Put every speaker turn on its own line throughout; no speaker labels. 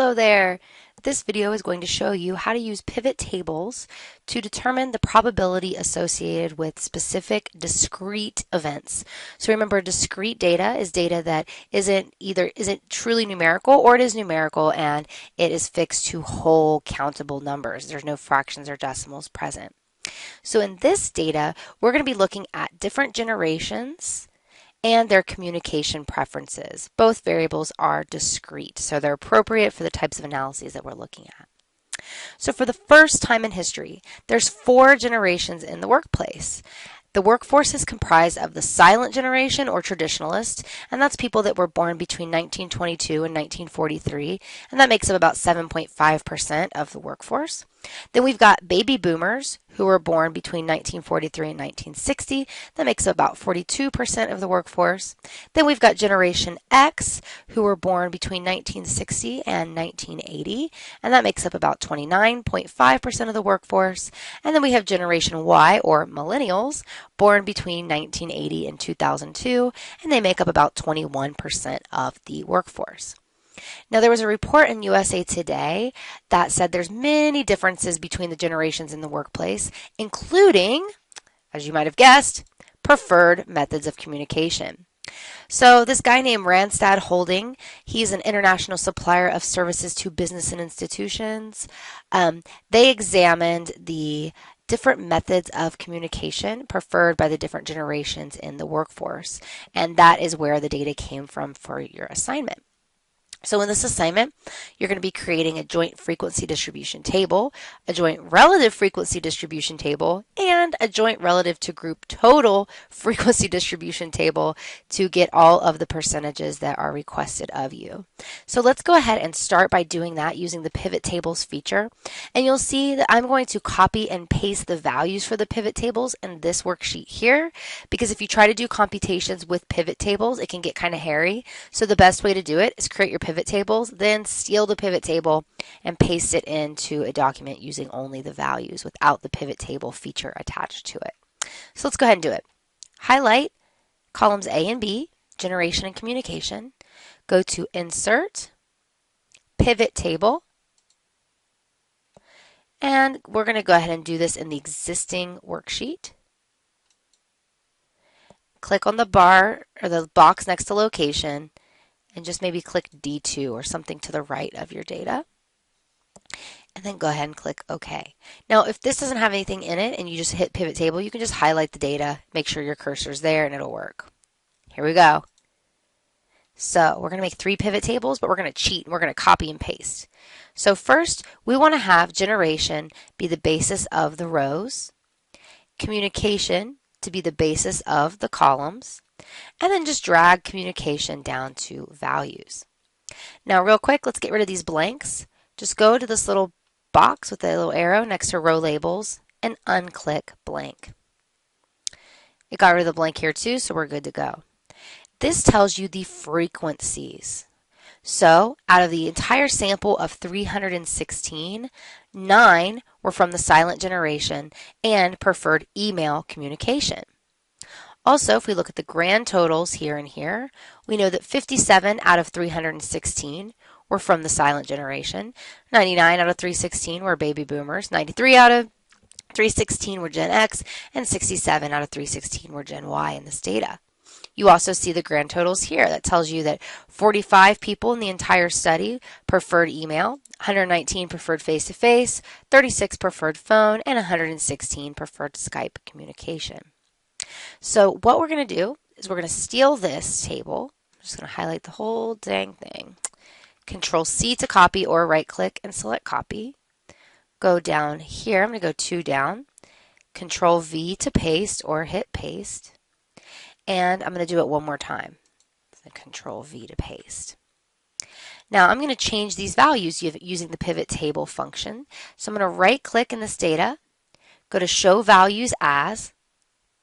Hello there. This video is going to show you how to use pivot tables to determine the probability associated with specific discrete events. So remember, discrete data is data that isn't truly numerical, or it is numerical and it is fixed to whole countable numbers. There's no fractions or decimals present. So in this data, we're going to be looking at different generations and their communication preferences. Both variables are discrete, so they're appropriate for the types of analyses that we're looking at. So for the first time in history, there's 4 generations in the workplace. The workforce is comprised of the silent generation, or traditionalist, and that's people that were born between 1922 and 1943, and that makes up about 7.5% of the workforce. Then we've got baby boomers, who were born between 1943 and 1960. That makes up about 42% of the workforce. Then we've got Generation X, who were born between 1960 and 1980, and that makes up about 29.5% of the workforce. And then we have Generation Y, or millennials, born between 1980 and 2002, and they make up about 21% of the workforce. Now, there was a report in USA Today that said there's many differences between the generations in the workplace, including, as you might have guessed, preferred methods of communication. So this guy named Randstad Holding, he's an international supplier of services to business and institutions. They examined the different methods of communication preferred by the different generations in the workforce, and that is where the data came from for your assignment. So in this assignment, you're going to be creating a joint frequency distribution table, a joint relative frequency distribution table, and a joint relative to group total frequency distribution table to get all of the percentages that are requested of you. So let's go ahead and start by doing that using the pivot tables feature. And you'll see that I'm going to copy and paste the values for the pivot tables in this worksheet here, because if you try to do computations with pivot tables, it can get kind of hairy. So the best way to do it is create your pivot tables, then steal the pivot table and paste it into a document using only the values without the pivot table feature attached to it. So let's go ahead and do it. Highlight columns A and B, generation and communication. Go to Insert, Pivot Table, and we're going to go ahead and do this in the existing worksheet. Click on the bar or the box next to location, and just maybe click D2 or something to the right of your data. And then go ahead and click OK. Now, if this doesn't have anything in it and you just hit pivot table, you can just highlight the data, make sure your cursor's there, and it'll work. Here we go. So we're going to make 3 pivot tables, but we're going to cheat and we're going to copy and paste. So first, we want to have generation be the basis of the rows, communication to be the basis of the columns, and then just drag communication down to values. Now, real quick, let's get rid of these blanks. Just go to this little box with a little arrow next to row labels and unclick blank. It got rid of the blank here too, so we're good to go. This tells you the frequencies. So out of the entire sample of 316, 9 were from the silent generation and preferred email communication. Also, if we look at the grand totals here and here, we know that 57 out of 316 were from the silent generation, 99 out of 316 were baby boomers, 93 out of 316 were Gen X, and 67 out of 316 were Gen Y in this data. You also see the grand totals here. That tells you that 45 people in the entire study preferred email, 119 preferred face-to-face, 36 preferred phone, and 116 preferred Skype communication. So what we're going to do is we're going to steal this table. I'm just going to highlight the whole dang thing. Control C to copy, or right click and select copy. Go down here. I'm going to go 2 down. Control V to paste, or hit paste. And I'm going to do it one more time. So Control V to paste. Now I'm going to change these values using the pivot table function. So I'm going to right click in this data, go to show values as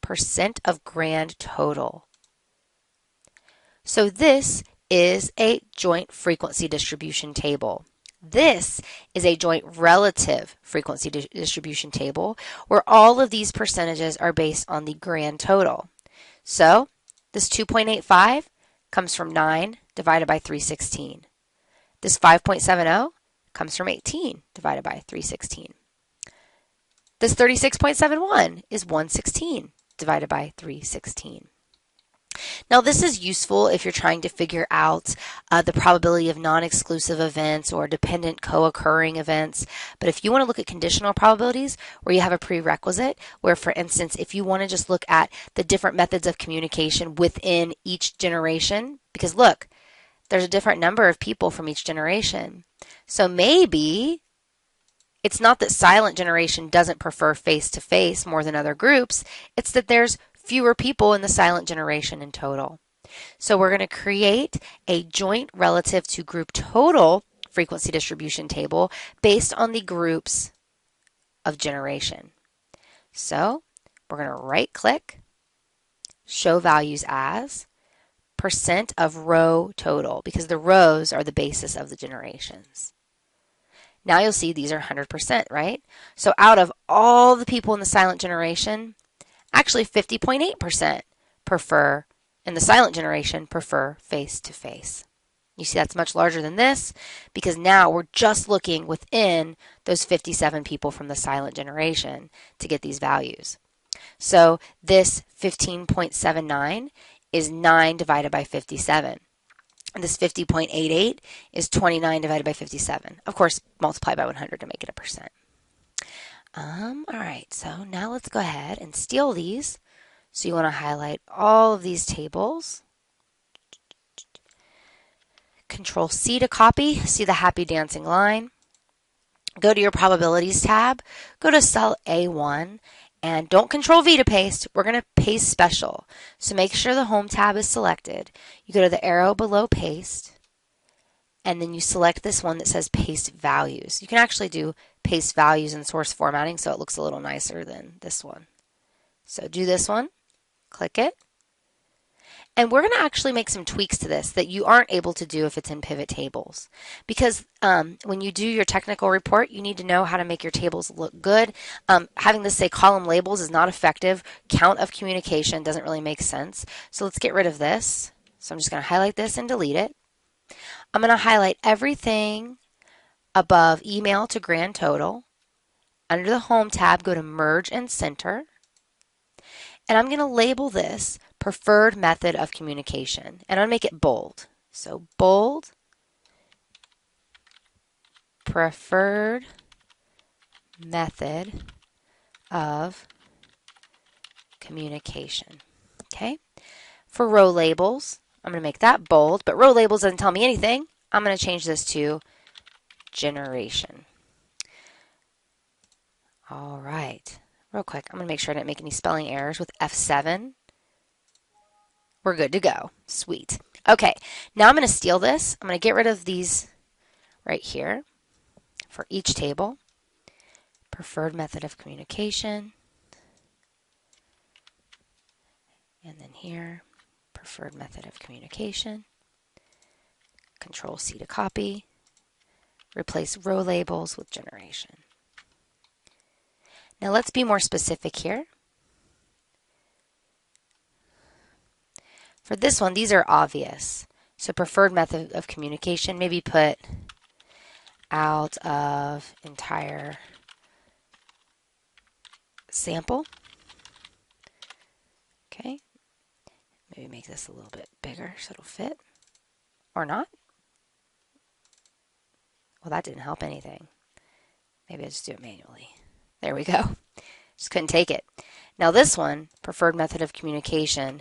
percent of grand total. So this is a joint frequency distribution table. This is a joint relative frequency distribution table where all of these percentages are based on the grand total. So this 2.85 comes from 9 divided by 316. This 5.70 comes from 18 divided by 316. This 36.71 is 116 divided by 316. Now, this is useful if you're trying to figure out the probability of non-exclusive events or dependent co-occurring events. But if you want to look at conditional probabilities, where you have a prerequisite, where, for instance, if you want to just look at the different methods of communication within each generation, because look, there's a different number of people from each generation. So maybe it's not that silent generation doesn't prefer face-to-face more than other groups. It's that there's fewer people in the silent generation in total. So we're going to create a joint relative to group total frequency distribution table based on the groups of generation. So we're going to right-click, show values as, percent of row total, because the rows are the basis of the generations. Now you'll see these are 100%, right? So out of all the people in the silent generation, actually 50.8% prefer, in the silent generation, prefer face-to-face. You see that's much larger than this because now we're just looking within those 57 people from the silent generation to get these values. So this 15.79 is 9 divided by 57. And this 50.88 is 29 divided by 57. Of course, multiply by 100 to make it a percent. All right, so now let's go ahead and steal these. So you want to highlight all of these tables. Control C to copy. See the happy dancing line. Go to your probabilities tab. Go to cell A1 and don't Control V to paste. We're going to paste special. So make sure the home tab is selected. You go to the arrow below paste and then you select this one that says paste values. You can actually do paste values in source formatting so it looks a little nicer than this one. So do this one, click it, and we're going to actually make some tweaks to this that you aren't able to do if it's in pivot tables. Because when you do your technical report, you need to know how to make your tables look good. Having this say column labels is not effective. Count of communication doesn't really make sense. So let's get rid of this. So I'm just going to highlight this and delete it. I'm going to highlight everything above email to grand total. Under the home tab, go to merge and center. And I'm going to label this preferred method of communication. And I'm going to make it bold. So bold, preferred method of communication. Okay. For row labels, I'm going to make that bold, but row labels doesn't tell me anything. I'm going to change this to generation. All right. Real quick, I'm going to make sure I didn't make any spelling errors with F7. We're good to go. Sweet. Okay, now I'm going to steal this. I'm going to get rid of these right here for each table. Preferred method of communication. And then here, preferred method of communication. Control C to copy. Replace row labels with generation. Now let's be more specific here. For this one, these are obvious. So preferred method of communication, maybe put out of entire sample. Okay. Maybe make this a little bit bigger so it'll fit. Or not. Well, that didn't help anything. Maybe I'll just do it manually. There we go. Just couldn't take it. Now this one, preferred method of communication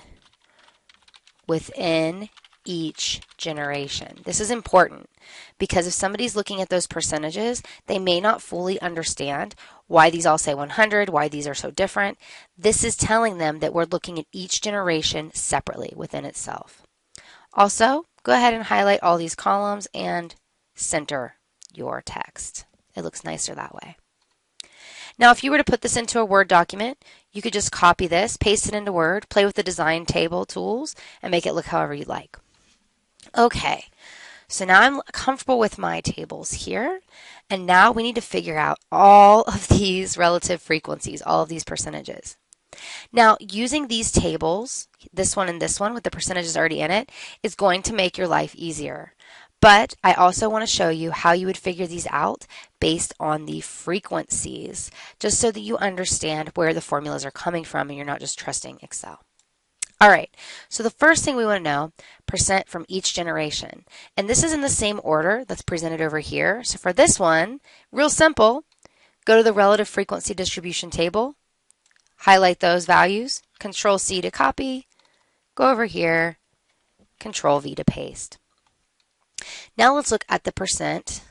within each generation. This is important because if somebody's looking at those percentages, they may not fully understand why these all say 100, why these are so different. This is telling them that we're looking at each generation separately within itself. Also, go ahead and highlight all these columns and center your text. It looks nicer that way. Now, if you were to put this into a Word document, you could just copy this, paste it into Word, play with the design table tools, and make it look however you like. Okay, so now I'm comfortable with my tables here, and now we need to figure out all of these relative frequencies, all of these percentages. Now, using these tables, this one and this one with the percentages already in it, is going to make your life easier. But I also want to show you how you would figure these out based on the frequencies, just so that you understand where the formulas are coming from and you're not just trusting Excel. All right, so the first thing we want to know, percent from each generation. And this is in the same order that's presented over here. So for this one, real simple, go to the relative frequency distribution table, highlight those values, Control C to copy, go over here, Control V to paste. Now let's look at the percent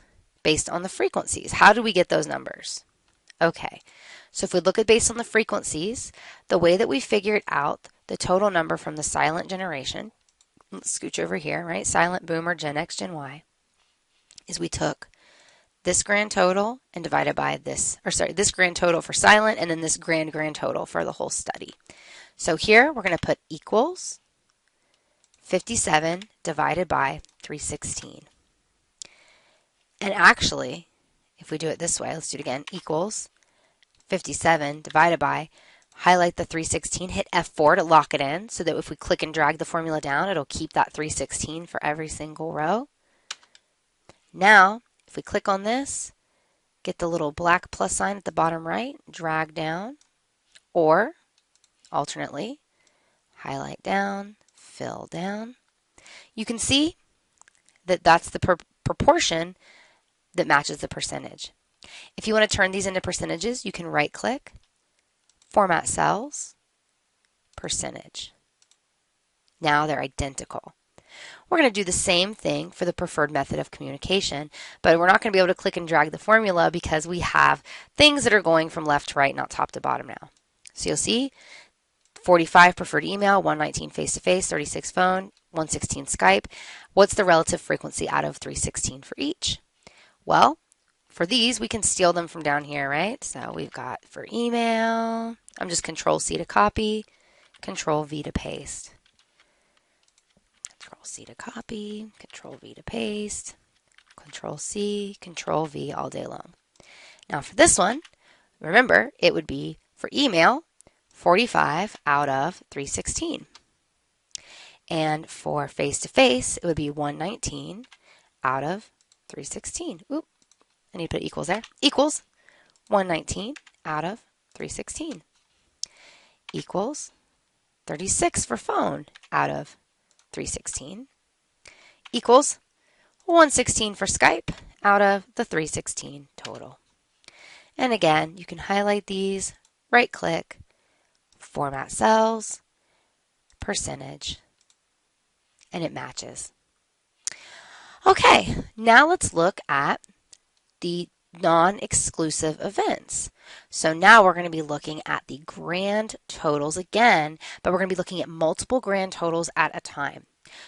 based on the frequencies. How do we get those numbers? Okay, so if we look at based on the frequencies, the way that we figured out the total number from the silent generation, let's scooch over here, right? Silent, boomer, Gen X, Gen Y, is we took this grand total and divided by this, or sorry, this grand total for silent and then this grand total for the whole study. So here we're going to put equals 57 divided by 316. And actually, if we do it this way, let's do it again, equals 57 divided by, highlight the 316, hit F4 to lock it in so that if we click and drag the formula down, it'll keep that 316 for every single row. Now, if we click on this, get the little black plus sign at the bottom right, drag down, or alternately, highlight down, fill down. You can see that that's the proportion that matches the percentage. If you want to turn these into percentages, you can right-click, Format Cells, Percentage. Now they're identical. We're going to do the same thing for the preferred method of communication, but we're not going to be able to click and drag the formula because we have things that are going from left to right, not top to bottom now. So you'll see 45 preferred email, 119 face-to-face, 36 phone, 116 Skype. What's the relative frequency out of 316 for each? Well, for these, we can steal them from down here, right? So we've got for email, I'm just Control C to copy, Control V to paste. Control C to copy, Control V to paste, Control C, Control V all day long. Now for this one, remember, it would be for email, 45 out of 316. And for face-to-face, it would be 119 out of 316. Oop, I need to put equals there. Equals 119 out of 316. Equals 36 for phone out of 316. Equals 116 for Skype out of the 316 total. And again, you can highlight these, right-click, Format Cells, Percentage, and it matches. Okay, now let's look at the non-exclusive events. So now we're going to be looking at the grand totals again, but we're going to be looking at multiple grand totals at a time.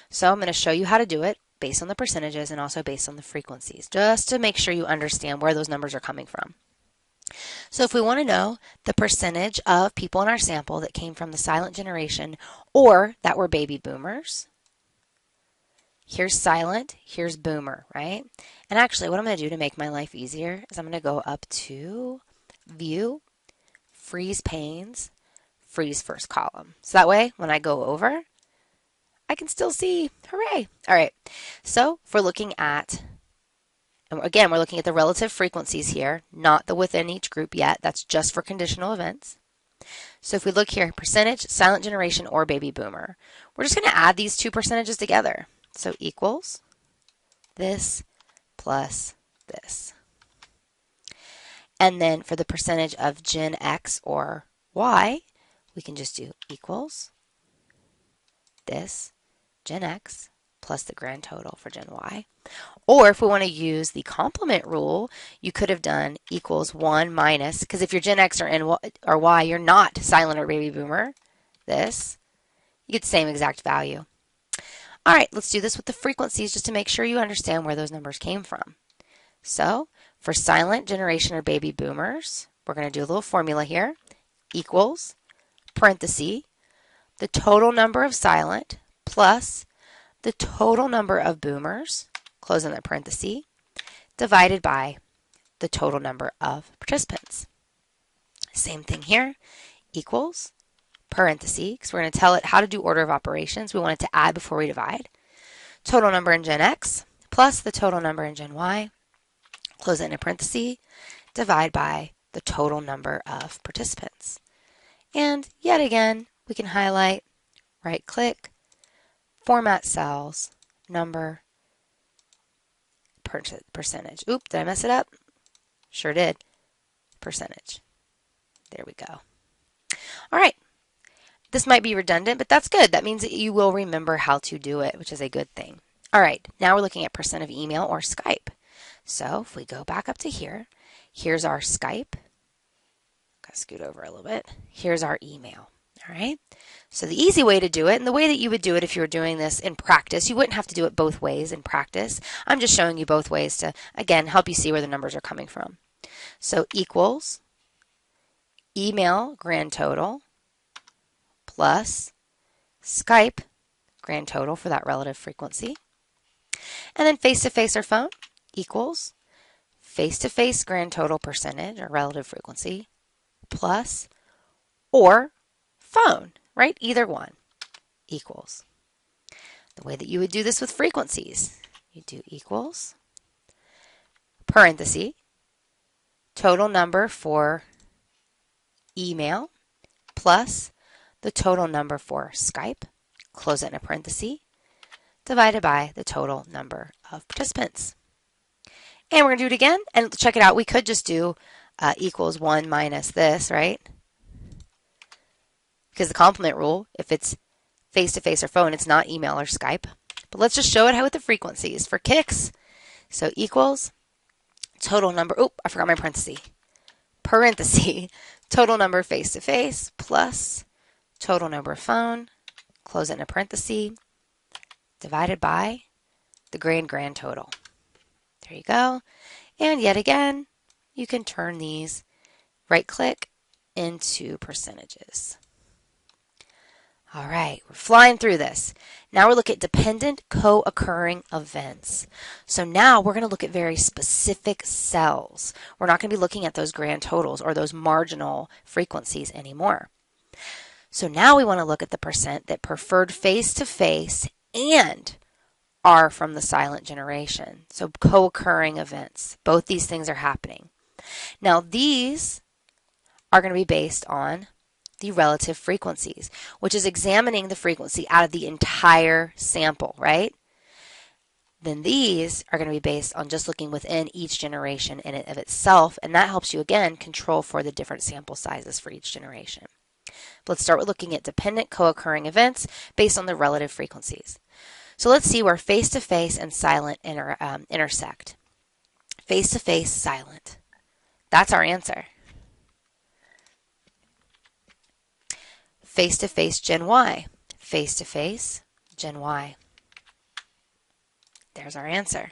So I'm going to show you how to do it based on the percentages and also based on the frequencies, just to make sure you understand where those numbers are coming from. So if we want to know the percentage of people in our sample that came from the silent generation or that were baby boomers, here's silent, here's boomer, right? And actually what I'm going to do to make my life easier is I'm going to go up to View, Freeze Panes, Freeze First Column. So that way when I go over, I can still see. Hooray! All right, so if we're looking at, and again, we're looking at the relative frequencies here, not the within each group yet. That's just for conditional events. So if we look here, percentage, silent generation, or baby boomer, we're just going to add these two percentages together. So equals this plus this. And then for the percentage of Gen X or Y, we can just do equals this Gen X plus the grand total for Gen Y. Or if we want to use the complement rule, you could have done equals 1 minus, because if you're Gen X or Y, you're not silent or baby boomer, this, you get the same exact value. All right, let's do this with the frequencies just to make sure you understand where those numbers came from. So for silent generation or baby boomers, we're going to do a little formula here, equals, parenthesis, the total number of silent plus the total number of boomers, close in that parenthesis, divided by the total number of participants. Same thing here, equals, parenthesis, because we're going to tell it how to do order of operations. We want it to add before we divide. Total number in Gen X plus the total number in Gen Y, close it in a parenthesis, divide by the total number of participants. And yet again, we can highlight, right click, format cells, number, percentage. Oop, did I mess it up? Sure did. Percentage. There we go. All right. This might be redundant, but that's good. That means that you will remember how to do it, which is a good thing. All right, now we're looking at percent of email or Skype. So if we go back up to here, here's our Skype. Gotta scoot over a little bit. Here's our email. All right. So the easy way to do it, and the way that you would do it if you were doing this in practice, you wouldn't have to do it both ways in practice. I'm just showing you both ways to, again, help you see where the numbers are coming from. So equals email grand total plus Skype grand total for that relative frequency. And then face-to-face or phone equals face-to-face grand total percentage or relative frequency plus or phone, right? Either one equals. The way that you would do this with frequencies, you do equals, parenthesis, total number for email plus the total number for Skype, close it in a parenthesis, divided by the total number of participants. And we're going to do it again, and check it out. We could just do equals 1 minus this, right? Because the complement rule, if it's face-to-face or phone, it's not email or Skype. But let's just show it how with the frequencies for kicks. So equals total number, oh, I forgot my parenthesis. Parenthesis, total number face-to-face plus total number of phone, close it in a parenthesis, divided by the grand total. There you go. And yet again, you can turn these, right-click, into percentages. All right, we're flying through this. Now we're looking at dependent co-occurring events. So now we're going to look at very specific cells. We're not going to be looking at those grand totals or those marginal frequencies anymore. So now we want to look at the percent that preferred face-to-face and are from the silent generation. So co-occurring events. Both these things are happening. Now these are going to be based on the relative frequencies, which is examining the frequency out of the entire sample, right? Then these are going to be based on just looking within each generation in and of itself, and that helps you, again, control for the different sample sizes for each generation. Let's start with looking at dependent co-occurring events based on the relative frequencies. So let's see where face-to-face and silent intersect. Face-to-face, silent. That's our answer. Face-to-face, Gen Y. Face-to-face, Gen Y. There's our answer.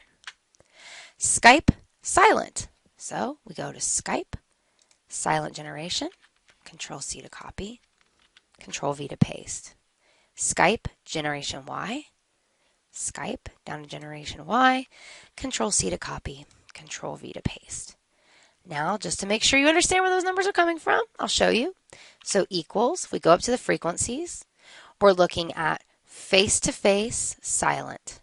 Skype, silent. So we go to Skype, silent generation, Control-C to copy, Control-V to paste. Skype, generation Y. Skype, down to generation Y, Control-C to copy, Control-V to paste. Now, just to make sure you understand where those numbers are coming from, I'll show you. So equals, if we go up to the frequencies, we're looking at face-to-face, silent.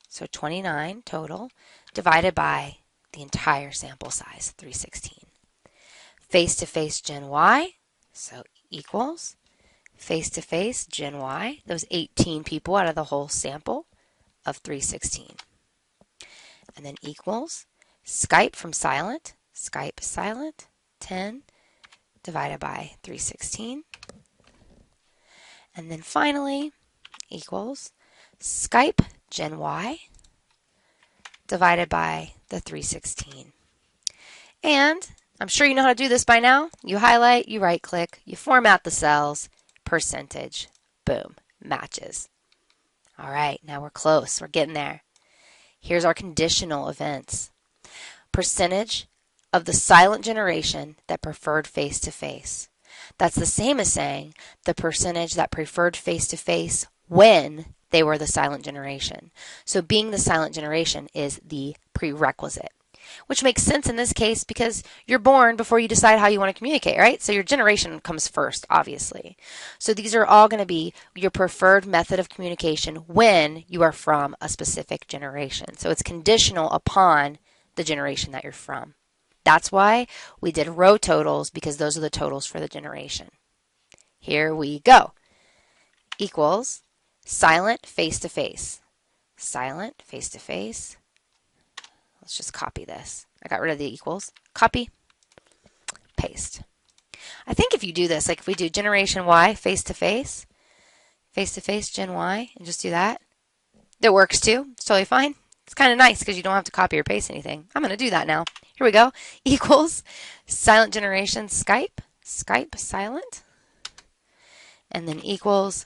So 29 total, divided by the entire sample size, 316. Face-to-face, Gen Y, so equals, face-to-face, Gen Y, those 18 people out of the whole sample of 316. And then equals, Skype from silent, Skype silent, 10 divided by 316. And then finally, equals, Skype Gen Y divided by the 316. And I'm sure you know how to do this by now. You highlight, you right-click, you format the cells, percentage, boom, matches. All right, now we're close. We're getting there. Here's our conditional events. Percentage of the silent generation that preferred face-to-face. That's the same as saying the percentage that preferred face-to-face when they were the silent generation. So being the silent generation is the prerequisite. which makes sense in this case because you're born before you decide how you want to communicate, right? So your generation comes first, obviously. So these are all going to be your preferred method of communication when you are from a specific generation. So it's conditional upon the generation that you're from. That's why we did row totals, because those are the totals for the generation. Here we go. Equals silent face-to-face. Silent face-to-face. Let's just copy this. I got rid of the equals. Copy, paste. I think if you do this, like if we do generation Y face-to-face, face-to-face gen Y, and just do that, that works too. It's totally fine. It's kind of nice because you don't have to copy or paste anything. I'm going to do that now. Here we go. Equals silent generation Skype. Skype silent. And then equals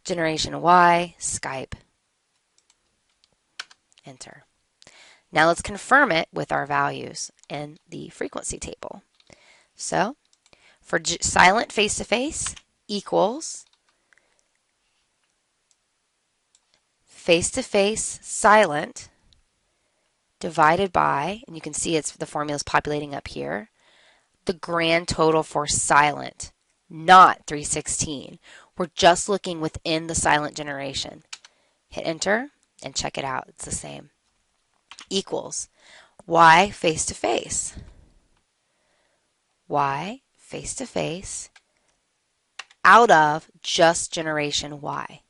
generation Y Skype. Enter. Now let's confirm it with our values in the frequency table. So for silent face-to-face equals face-to-face silent divided by, and you can see the formula is populating up here, the grand total for silent, not 316. We're just looking within the silent generation. Hit enter and check it out. It's the same. Equals Y face-to-face. Y face-to-face out of just generation Y.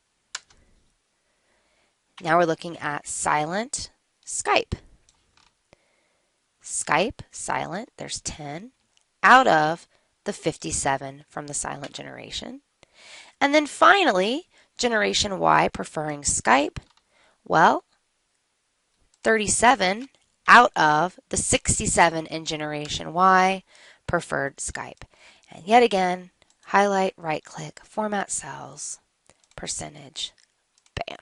Now we're looking at silent Skype. Skype, silent, there's 10, out of the 57 from the silent generation. And then finally, generation Y preferring Skype, well, 37 out of the 67 in generation Y preferred Skype. And yet again, highlight, right-click, format cells, percentage, bam.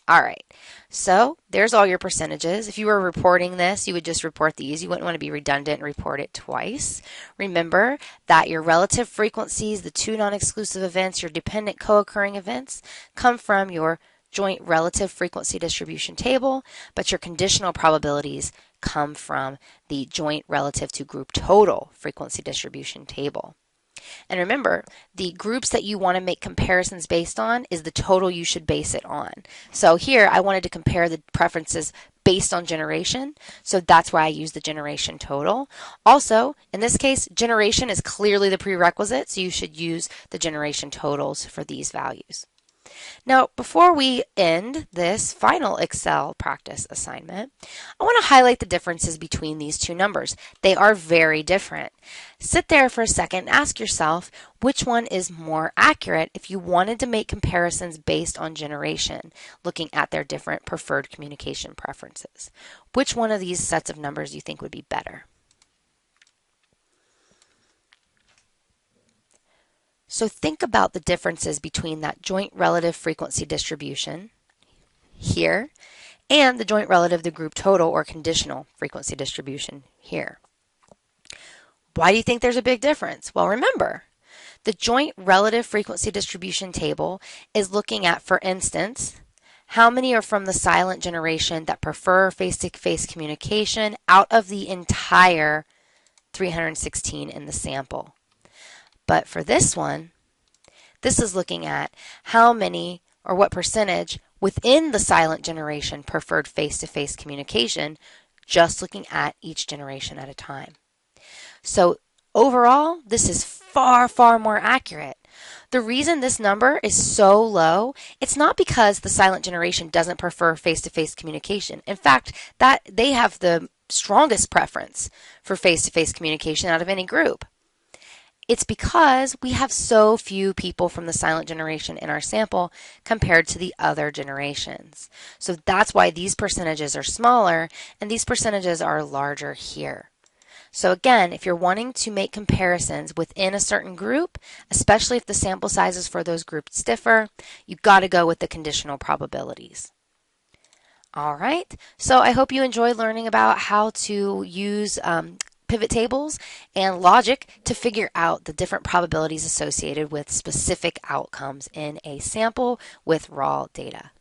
All right, so there's all your percentages. If you were reporting this, you would just report these. You wouldn't want to be redundant and report it twice. Remember that your relative frequencies, the two non-exclusive events, your dependent co-occurring events, come from your joint relative frequency distribution table, but your conditional probabilities come from the joint relative to group total frequency distribution table. And remember, the groups that you want to make comparisons based on is the total you should base it on. So here I wanted to compare the preferences based on generation, so that's why I use the generation total. Also, in this case, generation is clearly the prerequisite, so you should use the generation totals for these values. Now, before we end this final Excel practice assignment, I want to highlight the differences between these two numbers. They are very different. Sit there for a second and ask yourself which one is more accurate if you wanted to make comparisons based on generation, looking at their different preferred communication preferences. Which one of these sets of numbers do you think would be better? So think about the differences between that joint relative frequency distribution here and the joint relative to group total or conditional frequency distribution here. Why do you think there's a big difference? Well, remember, the joint relative frequency distribution table is looking at, for instance, how many are from the silent generation that prefer face-to-face communication out of the entire 316 in the sample. But for this one, this is looking at how many or what percentage within the silent generation preferred face-to-face communication, just looking at each generation at a time. So overall, this is far, far more accurate. The reason this number is so low, it's not because the silent generation doesn't prefer face-to-face communication. In fact, that they have the strongest preference for face-to-face communication out of any group. It's because we have so few people from the silent generation in our sample compared to the other generations. So that's why these percentages are smaller and these percentages are larger here. So again, if you're wanting to make comparisons within a certain group, especially if the sample sizes for those groups differ, you've got to go with the conditional probabilities. All right, so I hope you enjoyed learning about how to use pivot tables and logic to figure out the different probabilities associated with specific outcomes in a sample with raw data.